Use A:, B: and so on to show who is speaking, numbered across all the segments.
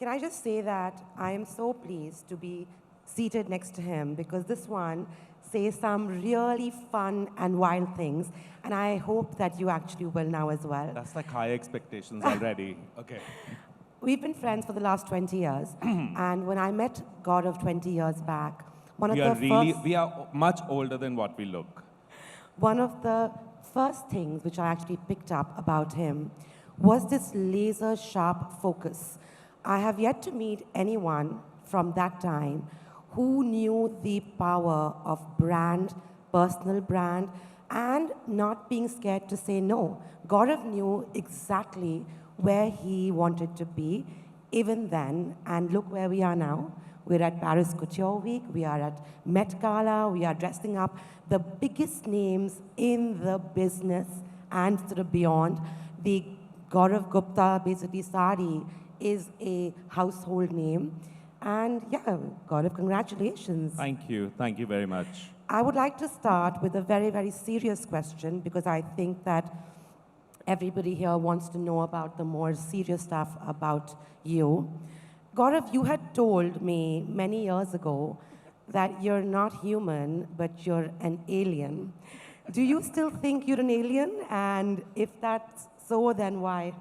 A: Can I just say that I am so pleased to be seated next to him because this one says some really fun and wild things, and I hope that you actually will now as well.
B: That's like high expectations already. Okay.
A: We've been friends for the last 20 years, and when I met Gaurav 20 years back,
B: We are much older than what we look.
A: one of the first things which I actually picked up about him was this laser sharp focus. I have yet to meet anyone from that time who knew the power of brand, personal brand, and not being scared to say no. Gaurav knew exactly where he wanted to be even then, and look where we are now. We're at Paris Couture Week, we are at Met Gala, we are dressing up the biggest names in the business and sort of beyond. The Gaurav Gupta, basically sari, is a household name. And yeah, Gaurav, congratulations.
B: Thank you. Thank you very much.
A: I would like to start with a very, very serious question because I think that everybody here wants to know about the more serious stuff about you. Gaurav, you had told me many years ago that you're not human, but you're an alien. Do you still think you're an alien? And if that's so, then why?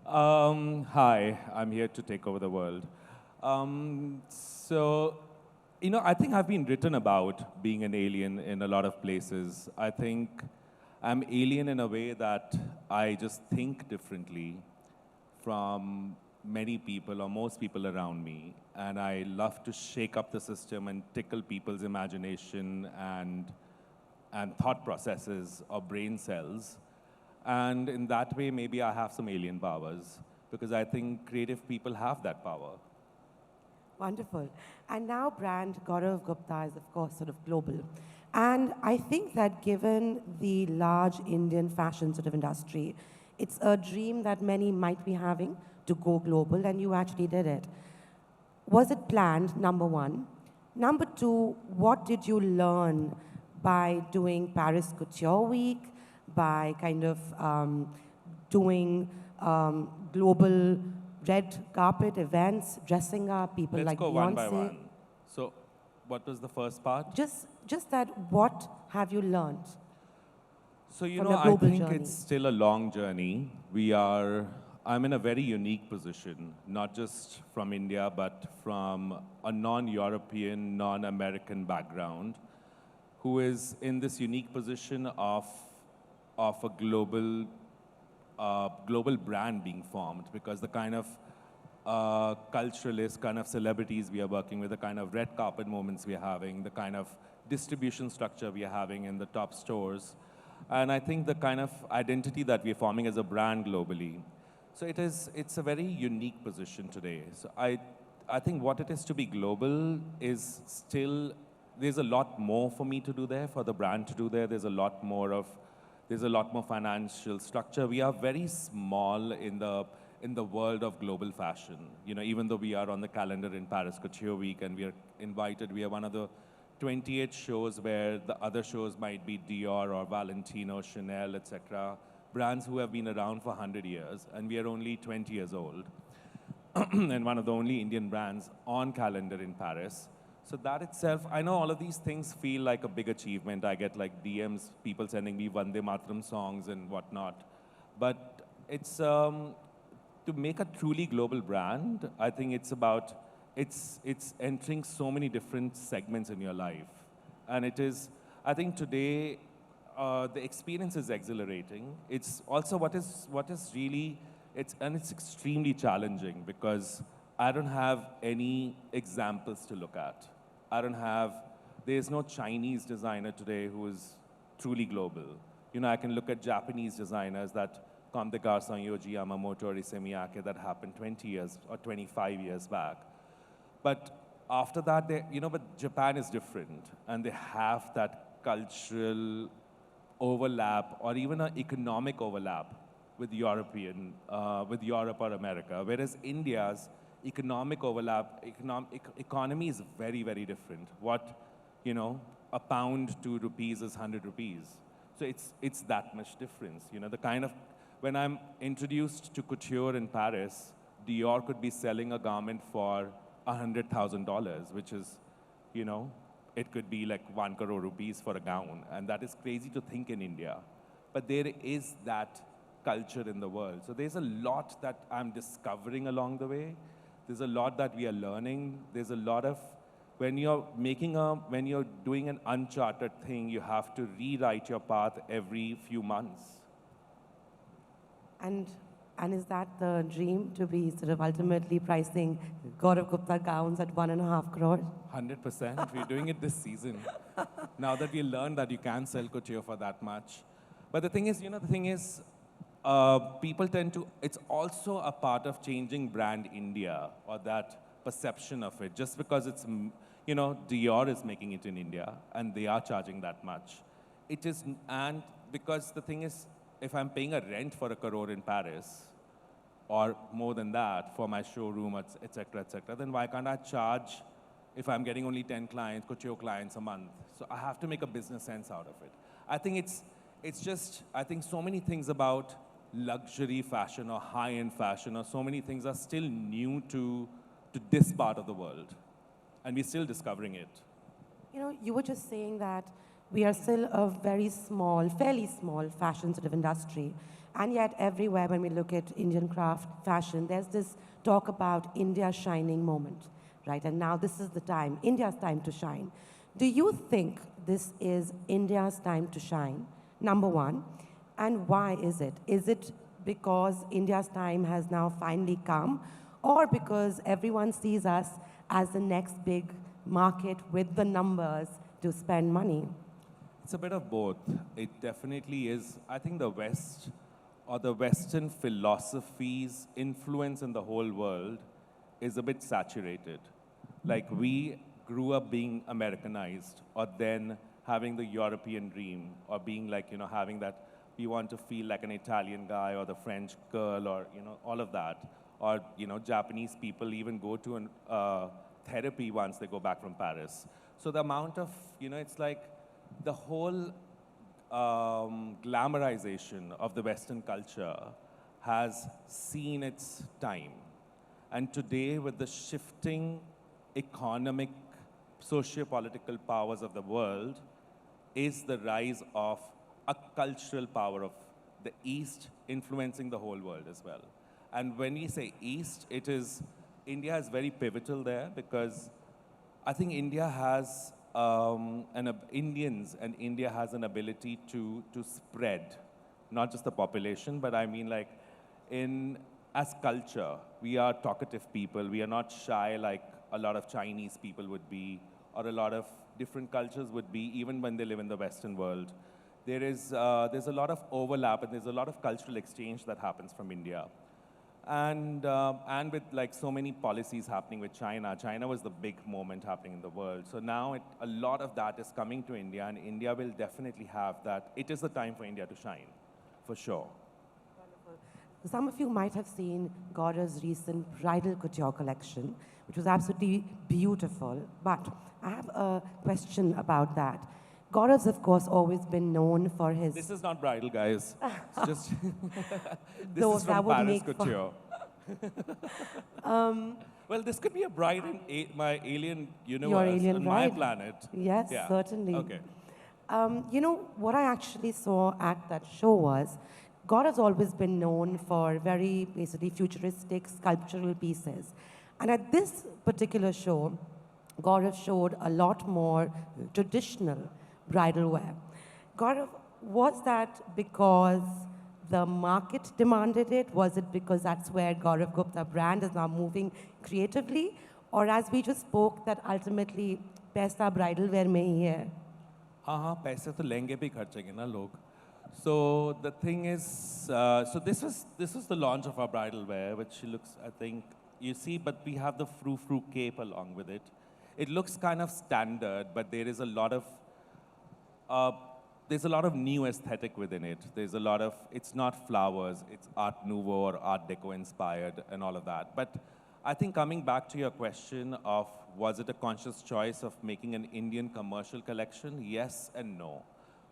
B: Hi, I'm here to take over the world. I think I've been written about being an alien in a lot of places. I think I'm alien in a way that I just think differently from many people or most people around me. And I love to shake up the system and tickle people's imagination and thought processes or brain cells. And in that way, maybe I have some alien powers because I think creative people have that power.
A: Wonderful. And now brand Gaurav Gupta is, of course, sort of global. And I think that given the large Indian fashion sort of industry, it's a dream that many might be having to go global, and you actually did it. Was it planned, number one? Number two, what did you learn by doing Paris Couture Week, by kind of doing global red carpet events, dressing up people
B: Let's
A: like
B: go
A: Beyonce?
B: one by one. So, what was the first part?
A: Just that, what have you learned?
B: So,
A: from your
B: I
A: global
B: think
A: journey?
B: it's still a long journey. I'm in a very unique position, not just from India, but from a non-European, non-American background, who is in this unique position of a global brand being formed, because the kind of culturalist kind of celebrities we are working with, the kind of red carpet moments we are having, the kind of distribution structure we are having in the top stores, and I think the kind of identity that we are forming as a brand globally. So it's a very unique position today. So I think what it is to be global is still, there's a lot more for me to do there, for the brand to do there. There's a lot more financial structure. We are very small in the world of global fashion. Even though we are on the calendar in Paris Couture Week and we are invited, we are one of the 28 shows where the other shows might be Dior or Valentino, Chanel, etc. Brands who have been around for 100 years, and we are only 20 years old. And one of the only Indian brands on calendar in Paris. So that itself, I know all of these things feel like a big achievement. I get like DMs, people sending me Vande Mataram songs and whatnot. But it's, to make a truly global brand, I think it's about, it's entering so many different segments in your life. And it is, I think today, the experience is exhilarating. It's also what is really, it's extremely challenging because I don't have any examples to look at. There's no Chinese designer today who is truly global. I can look at Japanese designers that Comme des Garçons, Yohji Yamamoto, or Issey Miyake that happened 20 years or 25 years back. But after that, but Japan is different, and they have that cultural overlap or even an economic overlap with Europe or America, whereas India's economic overlap, economy is very, very different. A pound to rupees is 100 rupees. So it's that much difference. The kind of, when I'm introduced to couture in Paris, Dior could be selling a garment for $100,000, which is, you know, it could be like 1 crore rupees for a gown. And that is crazy to think in India. But there is that culture in the world. So there's a lot that I'm discovering along the way. There's a lot that we are learning. There's a lot of, when you're doing an uncharted thing, you have to rewrite your path every few months.
A: And is that the dream, to be sort of ultimately pricing Gaurav Gupta gowns at 1.5 crore?
B: 100%. We're doing it this season. Now that we learned that you can sell couture for that much. But the thing is, people tend to, it's also a part of changing brand India, or that perception of it. Just because it's, Dior is making it in India and they are charging that much. It is, and because the thing is, if I'm paying a rent for 1 crore in Paris, or more than that for my showroom, et cetera, then why can't I charge, if I'm getting only 10 clients, couture clients a month? So I have to make a business sense out of it. I think it's just, I think so many things about luxury fashion or high-end fashion, or so many things are still new to this part of the world. And we're still discovering it.
A: You were just saying that we are still a very small, fairly small fashion sort of industry. And yet everywhere when we look at Indian craft fashion, there's this talk about India shining moment, right? And now this is the time, India's time to shine. Do you think this is India's time to shine, number one? And why is it? Is it because India's time has now finally come, or because everyone sees us as the next big market with the numbers to spend money?
B: It's a bit of both. It definitely is. I think the West, or the Western philosophy's influence in the whole world is a bit saturated. Like, we grew up being Americanized, or then having the European dream, or being like, having that, we want to feel like an Italian guy, or the French girl, or, all of that. Or, Japanese people even go to therapy once they go back from Paris. So the amount of, it's like the whole glamorization of the Western culture has seen its time. And today, with the shifting economic, socio-political powers of the world, is the rise of a cultural power of the East influencing the whole world as well. And when we say East, India is very pivotal there, because I think India has Indians and India has an ability to spread, not just the population, but I mean, like, as culture, we are talkative people. We are not shy like a lot of Chinese people would be, or a lot of different cultures would be, even when they live in the Western world. There's a lot of overlap, and there's a lot of cultural exchange that happens from India. And with like so many policies happening with China, China was the big moment happening in the world. So now a lot of that is coming to India, and India will definitely have that. It is the time for India to shine, for sure.
A: Wonderful. Some of you might have seen Gaurav's recent bridal couture collection, which was absolutely beautiful. But I have a question about that. Gaurav's, of course, always been known for his...
B: This is not bridal, guys. It's just... this
A: Those
B: is from Paris couture. Well, this could be a bride in my alien universe,
A: Your alien
B: on
A: bride.
B: my planet.
A: Yes,
B: Yeah.
A: certainly.
B: Okay.
A: What I actually saw at that show was, Gaurav's always been known for very, basically, futuristic sculptural pieces. And at this particular show, Gaurav showed a lot more traditional bridal wear. Gaurav, was that because the market demanded it? Was it because that's where Gaurav Gupta brand is now moving creatively? Or as we just spoke, that ultimately paisa bridal wear mein hi hai?
B: हाँ पैसे तो लहंगे पे खर्चेंगे ना लोग. So the thing is, so this was the launch of our bridal wear, which looks, I think, you see, but we have the frou-frou cape along with it. It looks kind of standard, but there is a lot of new aesthetic within it. There's a lot of, it's not flowers, it's Art Nouveau or Art Deco inspired and all of that. But I think coming back to your question of, was it a conscious choice of making an Indian commercial collection? Yes and no.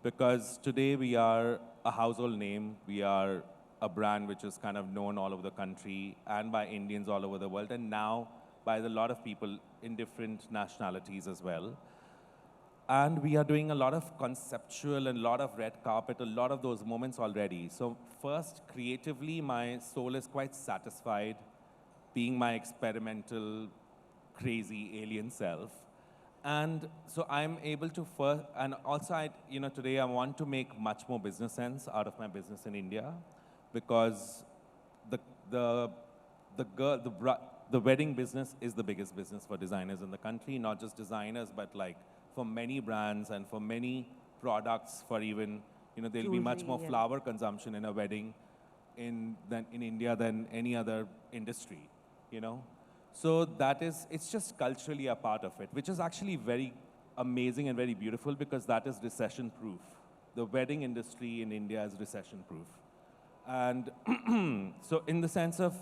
B: Because today we are a household name, we are a brand which is kind of known all over the country and by Indians all over the world, and now by a lot of people in different nationalities as well. And we are doing a lot of conceptual and a lot of red carpet, a lot of those moments already. So first, creatively, my soul is quite satisfied being my experimental, crazy alien self. And so I'm able to first, and also today I want to make much more business sense out of my business in India, because the, the, the wedding business is the biggest business for designers in the country, not just designers, but like for many brands and for many products, for even, there'll be much more
A: Jewelry,
B: flower consumption in a wedding in India than any other industry, So it's just culturally a part of it, which is actually very amazing and very beautiful, because that is recession-proof. The wedding industry in India is recession-proof. And so in the sense of,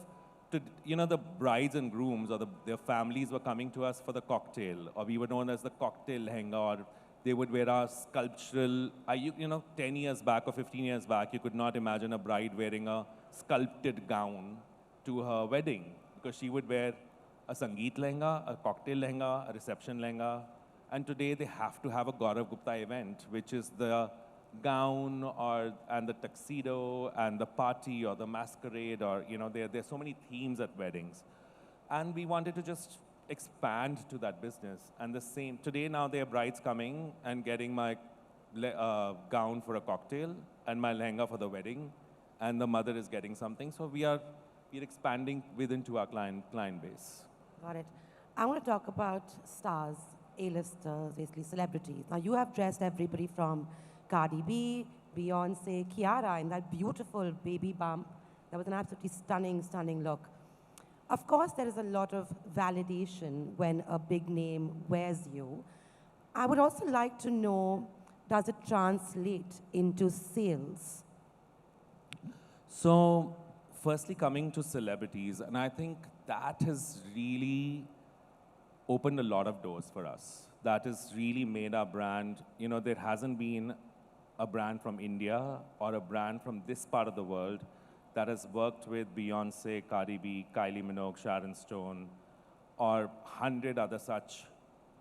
B: the brides and grooms or their families were coming to us for the cocktail, or we were known as the cocktail lehenga, or they would wear our sculptural, 10 years back or 15 years back, you could not imagine a bride wearing a sculpted gown to her wedding, because she would wear a Sangeet lehenga, a cocktail lehenga, a reception lehenga. And today they have to have a Gaurav Gupta event, which is the gown and the tuxedo and the party or the masquerade, or, there's so many themes at weddings. And we wanted to just expand to that business. And the same, today now there are brides coming and getting my gown for a cocktail and my lehenga for the wedding, and the mother is getting something. So we're expanding within to our client base.
A: Got it. I want to talk about stars, A-listers, basically celebrities. Now, you have dressed everybody from Cardi B, Beyonce, Kiara in that beautiful baby bump. That was an absolutely stunning, stunning look. Of course, there is a lot of validation when a big name wears you. I would also like to know, does it translate into sales?
B: So, firstly, coming to celebrities, and I think that has really opened a lot of doors for us. That has really made our brand, there hasn't been a brand from India or a brand from this part of the world that has worked with Beyonce, Cardi B, Kylie Minogue, Sharon Stone, or 100 other such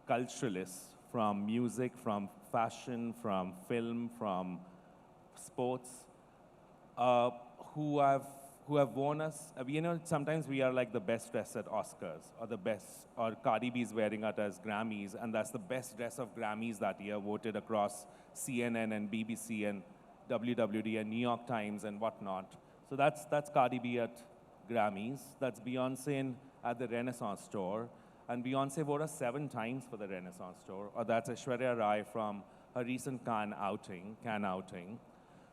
B: culturalists from music, from fashion, from film, from sports, who have worn us. Sometimes we are like the best dressed at Oscars, or Cardi B is wearing it as Grammys, and that's the best dress of Grammys that year, voted across CNN and BBC and WWD and New York Times and whatnot. So that's Cardi B at Grammys. That's Beyonce at the Renaissance store. And Beyonce wore us 7 times for the Renaissance store. Or that's Aishwarya Rai from her recent Cannes outing.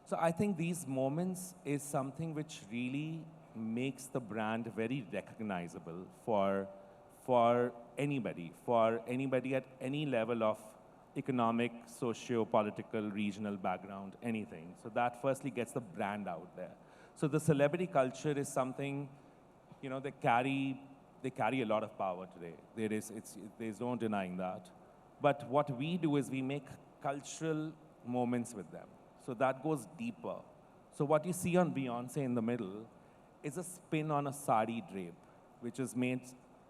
B: So I think these moments is something which really makes the brand very recognizable for anybody at any level of economic, socio-political, regional background, anything. So that firstly gets the brand out there. So the celebrity culture is something, they carry a lot of power today. There's no denying that. But what we do is we make cultural moments with them. So that goes deeper. So what you see on Beyonce in the middle is a spin on a sari drape, which is made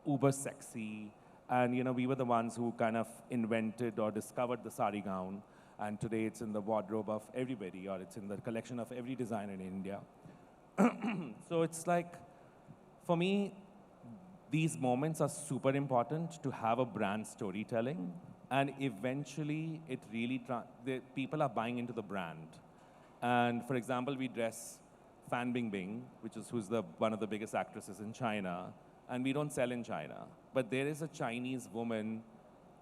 B: uber sexy. And we were the ones who kind of invented or discovered the sari gown. And today it's in the wardrobe of everybody, or it's in the collection of every designer in India. So it's like, for me, these moments are super important to have a brand storytelling. And eventually, it really, people are buying into the brand. And for example, we dress Fan Bingbing, who's one of the biggest actresses in China, and we don't sell in China. But there is a Chinese woman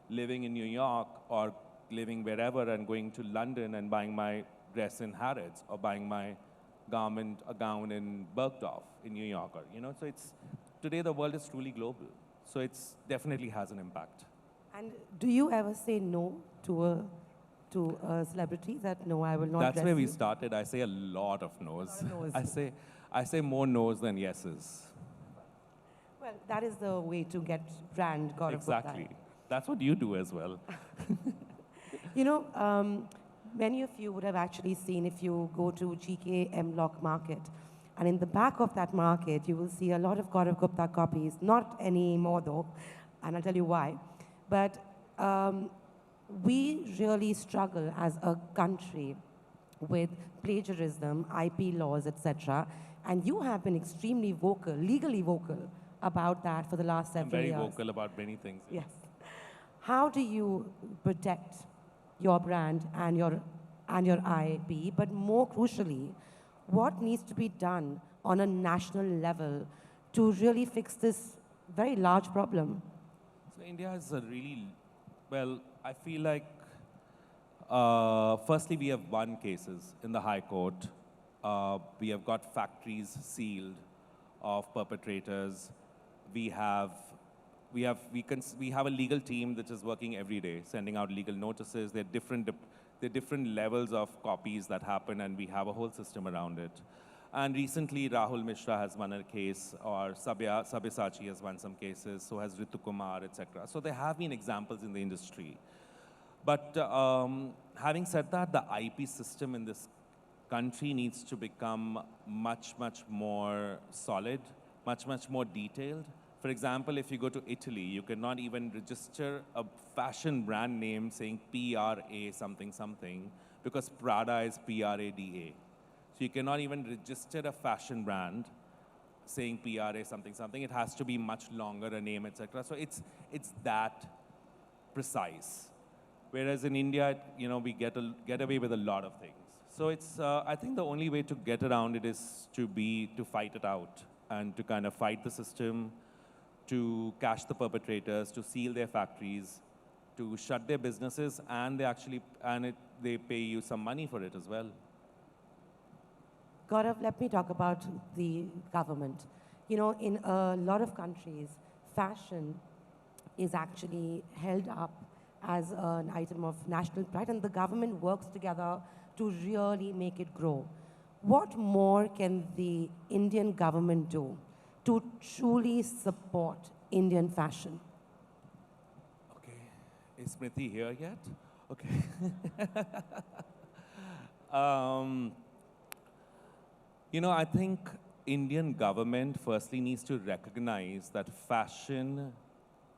B: living in New York or living wherever and going to London and buying my dress in Harrods, or buying my a gown in Bergdorf in New York. So today the world is truly global. So it's definitely has an impact.
A: And do you ever say no to a celebrity, that no, I will not
B: That's
A: dress
B: where we
A: you?
B: started. I say a lot of no's.
A: A lot of no's.
B: I say more no's than yeses.
A: Well, that is the way to get brand Gaurav Gupta.
B: Exactly. That's what you do as well.
A: Many of you would have actually seen, if you go to GK M Block Market, And in the back of that market, you will see a lot of Gaurav Gupta copies, not anymore though, and I'll tell you why. But um, we really struggle as a country with plagiarism, IP laws, etc. And you have been extremely vocal, legally vocal, about that for the last
B: I'm
A: several
B: very
A: years.
B: vocal about many things.
A: Yes. How do you protect your brand and your IP? But more crucially, what needs to be done on a national level to really fix this very large problem?
B: So India is a really, well, I feel like, firstly, we have won cases in the High Court. We have got factories sealed of perpetrators. We have, we have a legal team that is working every day, sending out legal notices. There are different levels of copies that happen, and we have a whole system around it. And recently, Rahul Mishra has won a case, or Sabyasachi has won some cases, so has Ritu Kumar, etc. So there have been examples in the industry. But having said that, the IP system in this country needs to become much, much more solid, much more detailed. For example, if you go to Italy, you cannot even register a fashion brand name saying PRA something something because Prada is PRADA. So you cannot even register a fashion brand saying PRA something something. It has to be much longer a name, etc. So it's that precise. Whereas in India, we get away with a lot of things. So it's, I think the only way to get around it is to fight it out and to kind of fight the system, to catch the perpetrators, to seal their factories, to shut their businesses, and they pay you some money for it as well.
A: Gaurav, let me talk about the government. In a lot of countries, fashion is actually held up as an item of national pride, and the government works together to really make it grow. What more can the Indian government do to truly support Indian fashion?
B: Okay. Is Smriti here yet? Okay. um, I think Indian government firstly needs to recognize that fashion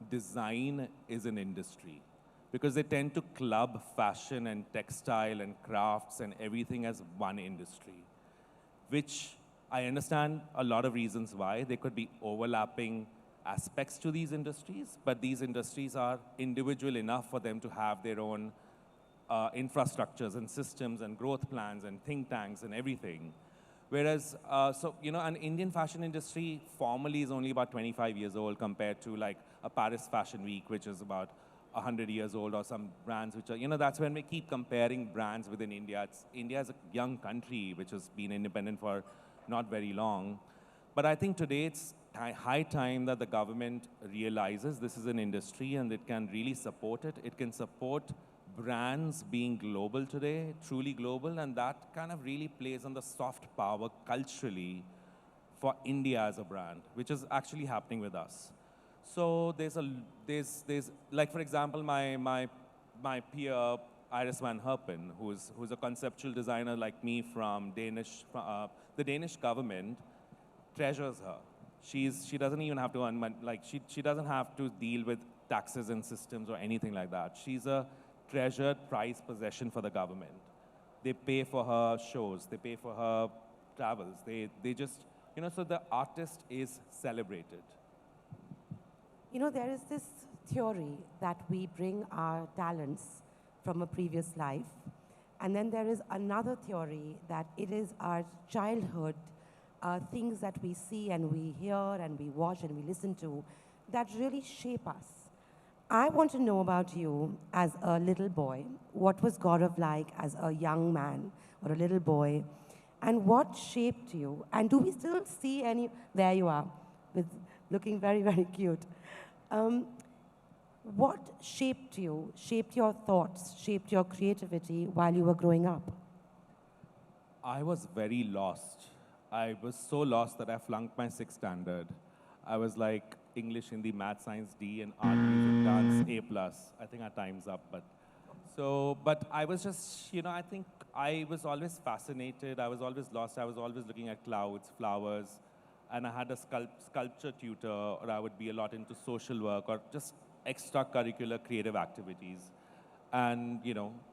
B: design is an industry, because they tend to club fashion and textile and crafts and everything as one industry, which I understand a lot of reasons why. There could be overlapping aspects to these industries, but these industries are individual enough for them to have their own infrastructures and systems and growth plans and think tanks and everything. Whereas, an Indian fashion industry formally is only about 25 years old compared to like a Paris Fashion Week, which is about 100 years old, or some brands which are, that's when we keep comparing brands within India. India is a young country which has been independent for not very long. But I think today it's high time that the government realizes this is an industry and it can really support it. It can support brands being global today, truly global, and that kind of really plays on the soft power culturally for India as a brand, which is actually happening with us. So there's like, for example, my peer Iris van Herpen, who's a conceptual designer like me from the Danish government treasures her. She doesn't even have to earn money, like she doesn't have to deal with taxes and systems or anything like that. She's a treasured, prized possession for the government. They pay for her shows, they pay for her travels. They just, so the artist is celebrated.
A: There is this theory that we bring our talents from a previous life, and then there is another theory that it is our childhood, things that we see and we hear and we watch and we listen to that really shape us. I want to know about you as a little boy. What was Gaurav like as a young man or a little boy? And what shaped you? And do we still see any? There you are, with looking very, very cute. What shaped you, shaped your thoughts, shaped your creativity while you were growing up?
B: I was very lost. I was so lost that I flunked my sixth standard. I was like English, Hindi, Math, Science D, and Art, Music, Dance A+. I think our time's up, but So, but I was just, I think I was always fascinated. I was always lost. I was always looking at clouds, flowers, and I had a sculpture tutor, or I would be a lot into social work or just extracurricular creative activities. And,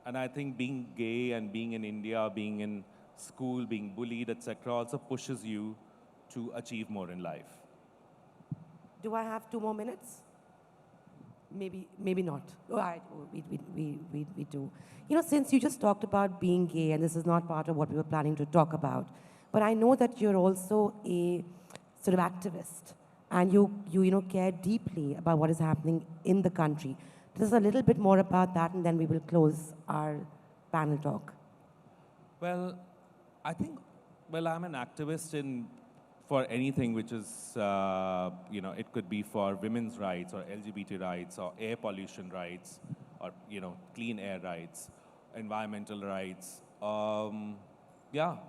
B: and I think being gay and being in India, being in school, being bullied, etc., also pushes you to achieve more in life.
A: Do I have 2 more minutes? Maybe not. All right, we do. Since you just talked about being gay, and this is not part of what we were planning to talk about, but I know that you're also a sort of activist, and you care deeply about what is happening in the country. Tell us a little bit more about that, and then we will close our panel talk.
B: Well, I think, I'm an activist for anything which is, it could be for women's rights or LGBT rights or air pollution rights or, clean air rights, environmental rights,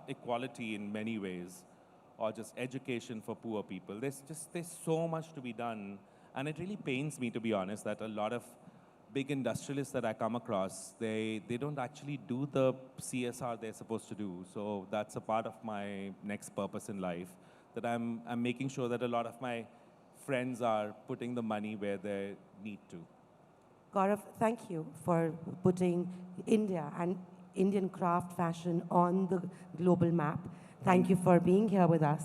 B: equality in many ways, or just education for poor people. There's so much to be done. And it really pains me, to be honest, that a lot of big industrialists that I come across, they don't actually do the CSR they're supposed to do. So that's a part of my next purpose in life, that I'm making sure that a lot of my friends are putting the money where they need to.
A: Gaurav, thank you for putting India and Indian craft fashion on the global map. Thank you for being here with us.